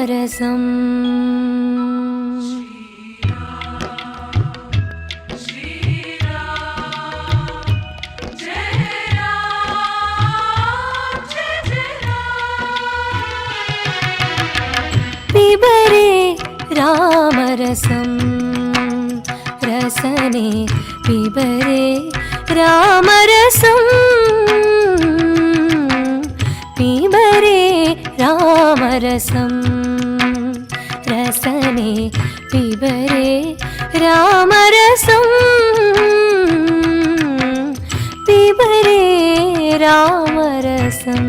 రామరసం పిబరే రామరసం రసనే పిబరే రామరసం పిబరే రామరసం రసనే పిబరే రామరసం పిబరే రామరసం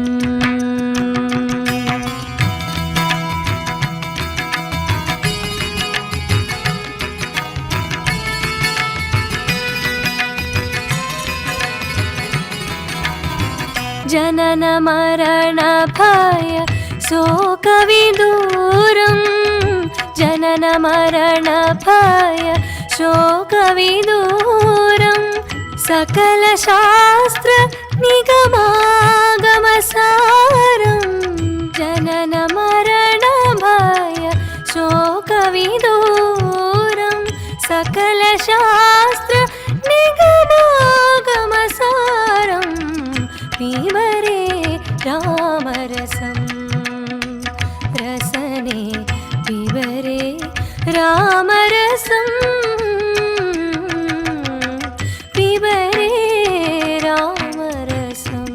जनन मरण भय शोक विदूरं जनन मरण भय शोक विदूरं सकल शास्त्र निगमागम सारं जनन मरण भय शोक विदूरं सकल शास्त्र निगमागम सारं पिबरे रामरसं रसने पिबरे रामरसं पिबरे रामरसं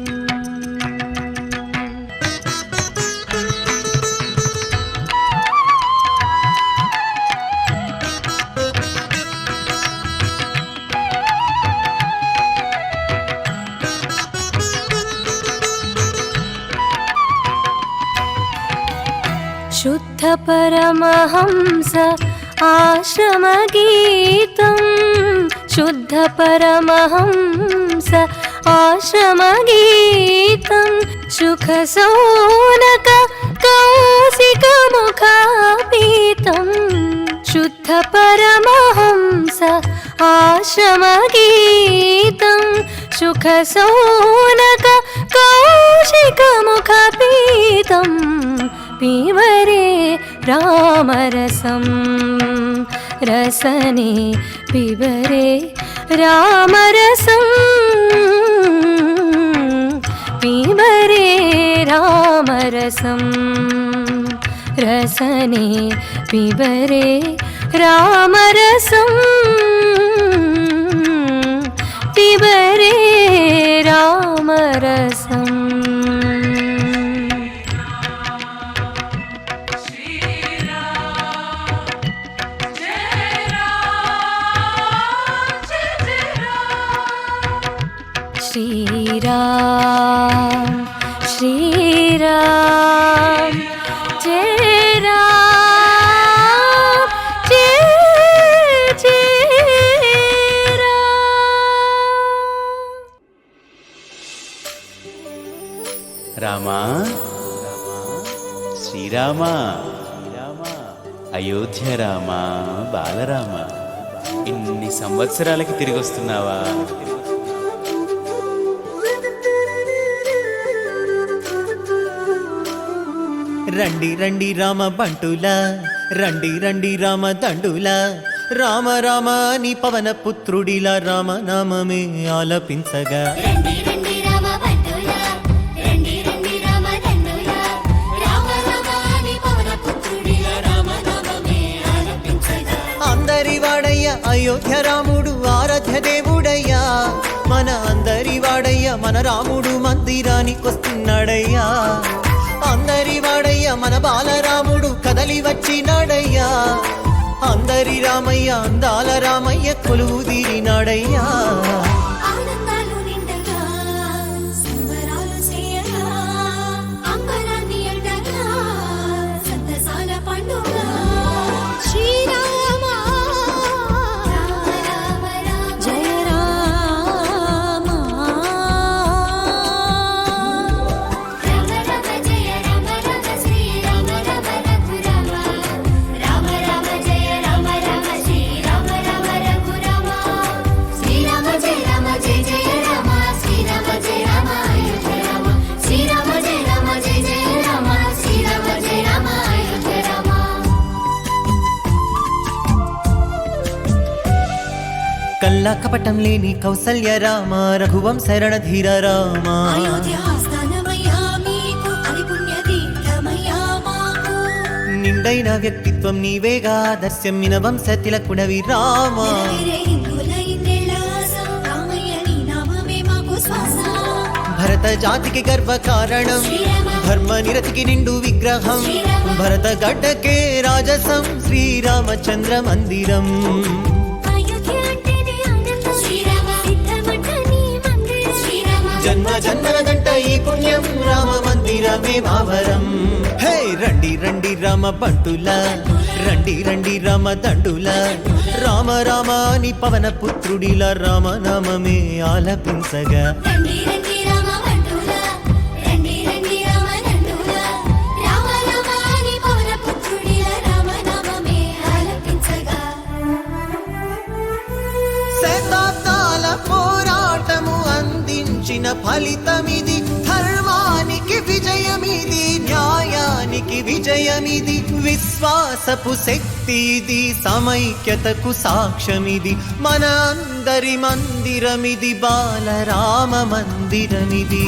शुद्ध परमहंस आश्रमगीतं शुद्ध परमहंस आश्रमगीतं सुखसौनक कौशिकमुखापीतं शुद्ध परमहंस आश्रमगीतं सुखसौनक कौशिकमुखापीतं पिबरे रामरसं रसने पिबरे रामरसं पिबरे रामरसं रसने पिबरे रामरसं पिबरे रामरसं श्रीराम श्रीराम जय राम जय जय रामा श्रीरामा అయోధ్య రామా బాలరామా ఇన్ని సంవత్సరాలకి తిరిగి వస్తున్నావా? రండి రండి రామ బంటులా రండి రండి రామ దండులా రామ రామ నీ పవన పుత్రుడిలా రామ నామమే ఆలపించగా అందరి వాడయ్య అయోధ్య రాముడు ఆరాధ్య దేవుడయ్యా మన అందరి వాడయ్య మన రాముడు మందిరానికొస్తున్నాడయ్యా అందరి వాడయ్య మన బాలరాముడు కదలి వచ్చినాడయ్యా అందరి రామయ్య అందాల రామయ్య కొలువు తీరినాడయ్యా జయ కల్లా కపటం లేని కౌసల్య రామ రఘువంశ రణధీర రామ అయోధ్యాస్థానమయ్యా మీకు అది పుణ్యతీర్థమయ్యా మాకు. నిండైన వ్యక్తిత్వం నీవేగా దర్శమ్మిన వంశ తిలకుడవి రామ నిలవిరే ఇందుల ఇంద్రేళ్ల ఆశ, రామయ్య నీ నామమే మాకు శ్వాస. భరత జాతికి గర్వ కారణం ధర్మ నిరతికి నిండు విగ్రహం భరత గడ్డకే రాజసం శ్రీరామచంద్ర మందిరం అయోధ్య అంటేనే ఆనందం, సిద్ధమంట నీ మందిరం. జన్మ జన్మలదంట ఈ పుణ్యం రామ మందిరమే మావరం హే రండి రండి రామ బంటుల రండి రండి రామ దండుల రామ రామ అని పవన పుత్రుడిలా రామనామమే ఆలపించగా రండి రండి రామ బంటుల, రండి రండి రామ దండుల, రామ రామ అని పవన పుత్రుడిల రామనామమే ఆలపించగా. శతాబ్దాల పోరాటము అందించిన ఫలితమిది ధర్మానికి విజయమిది న్యాయానికి విజయమిది విశ్వాసపు శక్తి ఇది సమైక్యతకు సాక్ష్యమిది మన అందరి మందిరమిది బాలరామ మందిరమిది